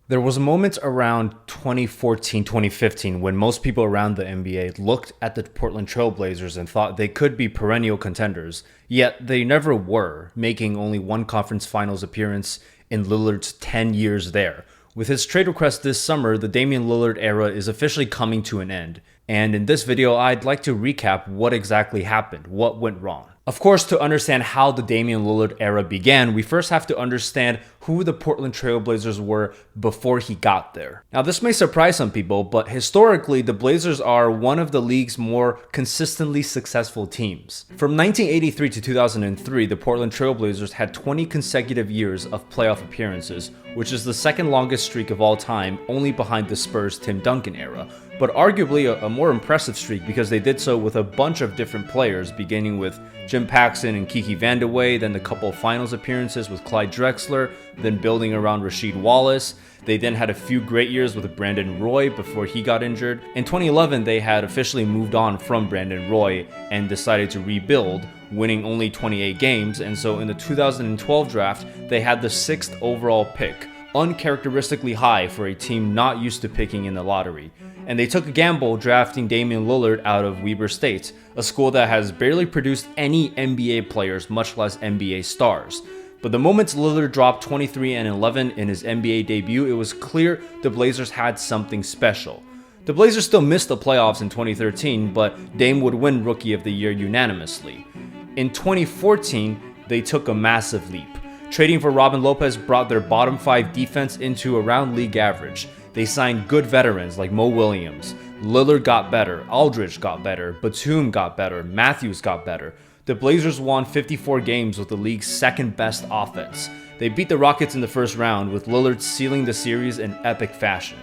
There was a moment around 2014, 2015 when most people around the NBA looked at the Portland Trail Blazers and thought they could be perennial contenders, yet they never were, making only one conference finals appearance in Lillard's 10 years there. With his trade request this summer, the Damian Lillard era is officially coming to an end. And in this video, I'd like to recap what exactly happened, what went wrong. Of course, to understand how the Damian Lillard era began, we first have to understand who the Portland Trail Blazers were before he got there. Now, this may surprise some people, but historically, the Blazers are one of the league's more consistently successful teams. From 1983 to 2003, the Portland Trail Blazers had 20 consecutive years of playoff appearances, which is the second longest streak of all time, only behind the Spurs' Tim Duncan era, but arguably a more impressive streak because they did so with a bunch of different players, beginning with Jim Paxson and Kiki Vandeweghe, then a couple of finals appearances with Clyde Drexler, then building around Rasheed Wallace. They then had a few great years with Brandon Roy before he got injured. In 2011, they had officially moved on from Brandon Roy and decided to rebuild, winning only 28 games, and so in the 2012 draft, they had the 6th overall pick, uncharacteristically high for a team not used to picking in the lottery. And they took a gamble drafting Damian Lillard out of Weber State, a school that has barely produced any NBA players, much less NBA stars. But the moment Lillard dropped 23 and 11 in his NBA debut, it was clear the Blazers had something special. The Blazers still missed the playoffs in 2013, but Dame would win Rookie of the Year unanimously. In 2014, they took a massive leap. Trading for Robin Lopez brought their bottom 5 defense into around league average. They signed good veterans like Mo Williams. Lillard got better, Aldridge got better, Batum got better, Matthews got better. The Blazers won 54 games with the league's second best offense. They beat the Rockets in the first round, with Lillard sealing the series in epic fashion.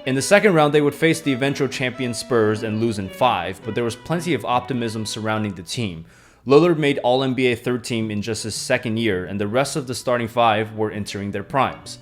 In the second round, they would face the eventual champion Spurs and lose in 5, but there was plenty of optimism surrounding the team. Lillard made All-NBA third team in just his second year, and the rest of the starting 5 were entering their primes.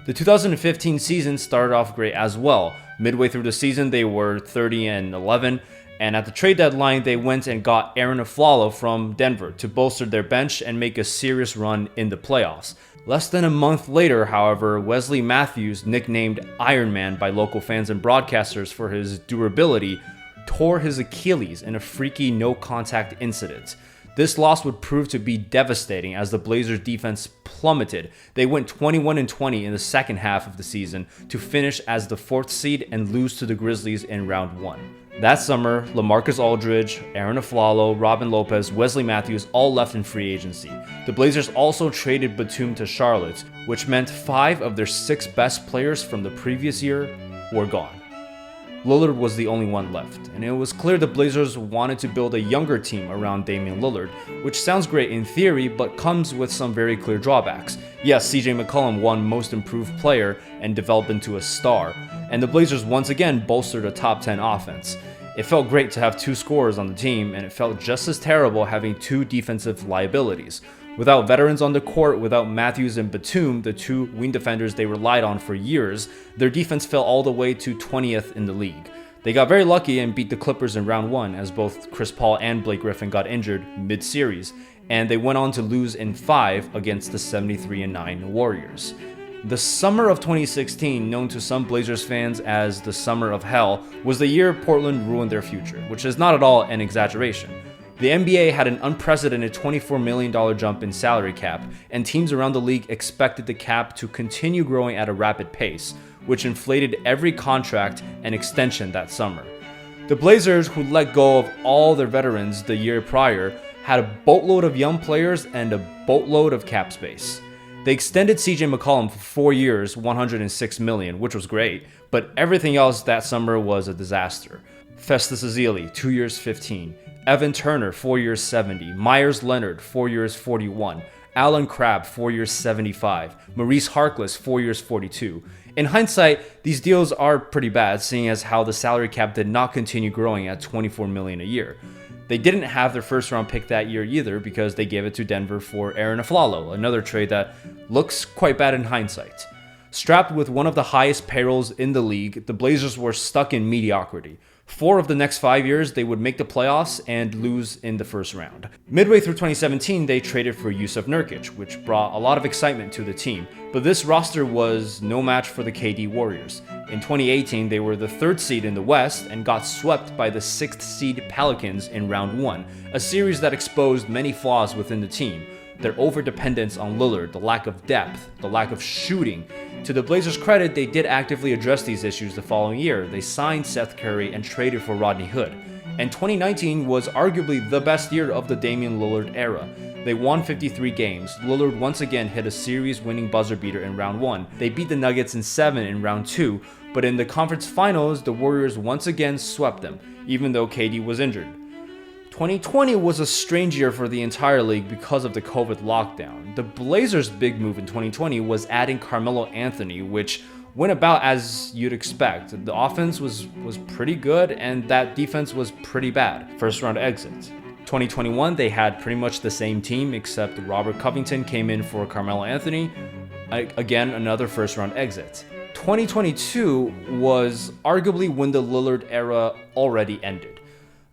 The 2015 season started off great as well. Midway through the season, they were 30 and 11, and at the trade deadline, they went and got Aaron Aflalo from Denver to bolster their bench and make a serious run in the playoffs. Less than a month later, however, Wesley Matthews, nicknamed Iron Man by local fans and broadcasters for his durability, tore his Achilles in a freaky no-contact incident. This loss would prove to be devastating as the Blazers' defense plummeted. They went 21-20 in the second half of the season to finish as the 4th seed and lose to the Grizzlies in round 1. That summer, LaMarcus Aldridge, Aaron Aflalo, Robin Lopez, Wesley Matthews all left in free agency. The Blazers also traded Batum to Charlotte, which meant 5 of their 6 best players from the previous year were gone. Lillard was the only one left, and it was clear the Blazers wanted to build a younger team around Damian Lillard, which sounds great in theory, but comes with some very clear drawbacks. Yes, CJ McCollum won Most Improved Player and developed into a star, and the Blazers once again bolstered a top 10 offense. It felt great to have 2 scorers on the team, and it felt just as terrible having 2 defensive liabilities. Without veterans on the court, without Matthews and Batum, the 2 wing defenders they relied on for years, their defense fell all the way to 20th in the league. They got very lucky and beat the Clippers in round 1 as both Chris Paul and Blake Griffin got injured mid-series, and they went on to lose in 5 against the 73-9 Warriors. The summer of 2016, known to some Blazers fans as the summer of hell, was the year Portland ruined their future, which is not at all an exaggeration. The NBA had an unprecedented $24 million jump in salary cap, and teams around the league expected the cap to continue growing at a rapid pace, which inflated every contract and extension that summer. The Blazers, who let go of all their veterans the year prior, had a boatload of young players and a boatload of cap space. They extended CJ McCollum for 4 years, $106 million, which was great, but everything else that summer was a disaster. Festus Ezeli, 2 years, $15. Evan Turner, 4 years, $70. Myers Leonard, 4 years, $41. Alan Crabb, 4 years, $75. Maurice Harkless, 4 years, $42. In hindsight, these deals are pretty bad, seeing as how the salary cap did not continue growing at $24 million a year. They didn't have their first round pick that year either because they gave it to Denver for Aaron Aflalo, another trade that looks quite bad in hindsight. Strapped with one of the highest payrolls in the league, the Blazers were stuck in mediocrity. 4 of the next 5 years, they would make the playoffs and lose in the first round. Midway through 2017, they traded for Jusuf Nurkic, which brought a lot of excitement to the team. But this roster was no match for the KD Warriors. In 2018, they were the 3rd seed in the West and got swept by the 6th seed Pelicans in round 1, a series that exposed many flaws within the team. Their overdependence on Lillard, the lack of depth, the lack of shooting. To the Blazers' credit, they did actively address these issues the following year. They signed Seth Curry and traded for Rodney Hood. And 2019 was arguably the best year of the Damian Lillard era. They won 53 games. Lillard once again hit a series-winning buzzer beater in round 1. They beat the Nuggets in 7 in round 2, but in the conference finals, the Warriors once again swept them, even though KD was injured. 2020 was a strange year for the entire league because of the COVID lockdown. The Blazers' big move in 2020 was adding Carmelo Anthony, which went about as you'd expect. The offense was pretty good, and that defense was pretty bad. First round exit. 2021, they had pretty much the same team, except Robert Covington came in for Carmelo Anthony. Again, another first round exit. 2022 was arguably when the Lillard era already ended.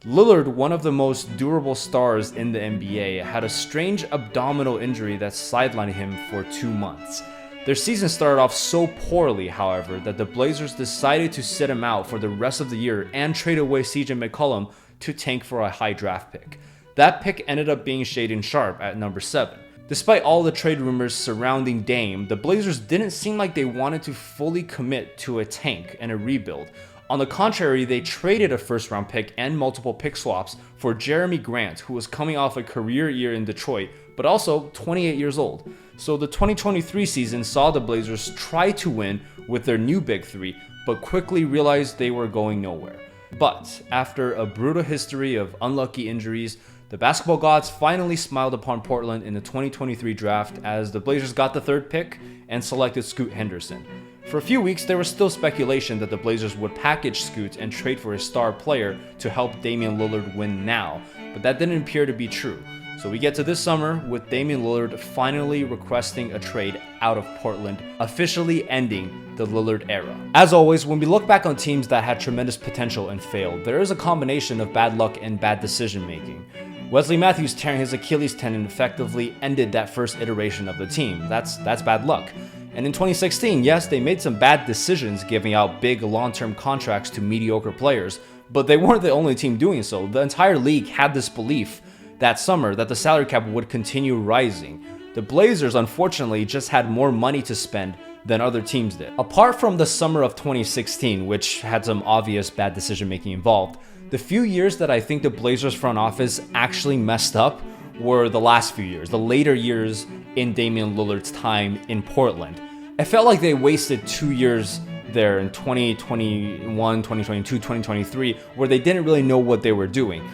Lillard, one of the most durable stars in the NBA, had a strange abdominal injury that sidelined him for 2 months. Their season started off so poorly, however, that the Blazers decided to sit him out for the rest of the year and trade away CJ McCollum to tank for a high draft pick. That pick ended up being Shaedon Sharpe at number 7. Despite all the trade rumors surrounding Dame, the Blazers didn't seem like they wanted to fully commit to a tank and a rebuild. On the contrary, they traded a first-round pick and multiple pick swaps for Jeremy Grant, who was coming off a career year in Detroit, but also 28 years old. So the 2023 season saw the Blazers try to win with their new big three, but quickly realized they were going nowhere. But after a brutal history of unlucky injuries, the basketball gods finally smiled upon Portland in the 2023 draft as the Blazers got the 3rd pick and selected Scoot Henderson. For a few weeks, there was still speculation that the Blazers would package Scoot and trade for a star player to help Damian Lillard win now, but that didn't appear to be true. So we get to this summer with Damian Lillard finally requesting a trade out of Portland, officially ending the Lillard era. As always, when we look back on teams that had tremendous potential and failed, there is a combination of bad luck and bad decision making. Wesley Matthews tearing his Achilles tendon effectively ended that first iteration of the team. That's bad luck. And in 2016, yes, they made some bad decisions giving out big long-term contracts to mediocre players, but they weren't the only team doing so. The entire league had this belief that summer that the salary cap would continue rising. The Blazers, unfortunately, just had more money to spend than other teams did. Apart from the summer of 2016, which had some obvious bad decision making involved, the few years that I think the Blazers front office actually messed up were the last few years, the later years in Damian Lillard's time in Portland. It felt like they wasted 2 years there in 2021, 2022, 2023, where they didn't really know what they were doing.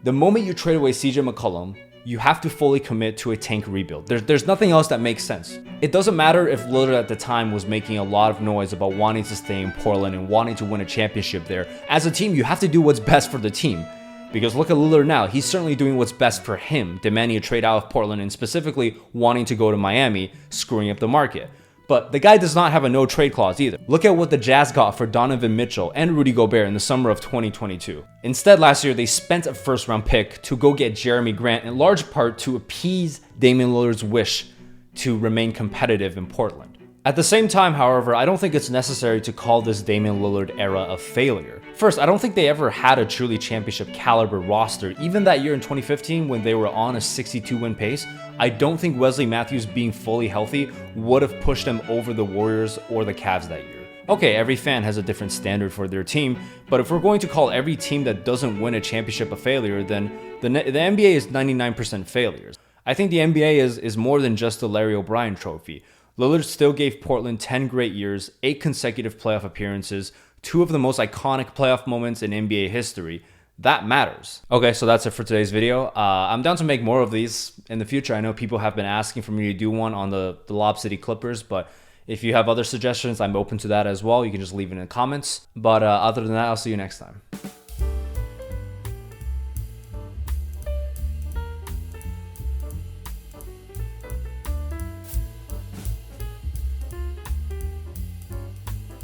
The moment you trade away CJ McCollum, you have to fully commit to a tank rebuild. There's nothing else that makes sense. It doesn't matter if Lillard at the time was making a lot of noise about wanting to stay in Portland and wanting to win a championship there. As a team, you have to do what's best for the team. Because look at Lillard now, he's certainly doing what's best for him, demanding a trade out of Portland and specifically wanting to go to Miami, screwing up the market. But the guy does not have a no trade clause either. Look at what the Jazz got for Donovan Mitchell and Rudy Gobert in the summer of 2022. Instead, last year, they spent a first round pick to go get Jeremy Grant, in large part to appease Damian Lillard's wish to remain competitive in Portland. At the same time, however, I don't think it's necessary to call this Damian Lillard era a failure. First, I don't think they ever had a truly championship caliber roster. Even that year in 2015 when they were on a 62-win pace, I don't think Wesley Matthews being fully healthy would have pushed them over the Warriors or the Cavs that year. Okay, every fan has a different standard for their team, but if we're going to call every team that doesn't win a championship a failure, then the NBA is 99% failures. I think the NBA is more than just the Larry O'Brien trophy. Lillard still gave Portland 10 great years, 8 consecutive playoff appearances, 2 of the most iconic playoff moments in NBA history. That matters. Okay, so that's it for today's video. I'm down to make more of these in the future. I know people have been asking for me to do one on the Lob City Clippers, but if you have other suggestions, I'm open to that as well. You can just leave it in the comments. But other than that, I'll see you next time.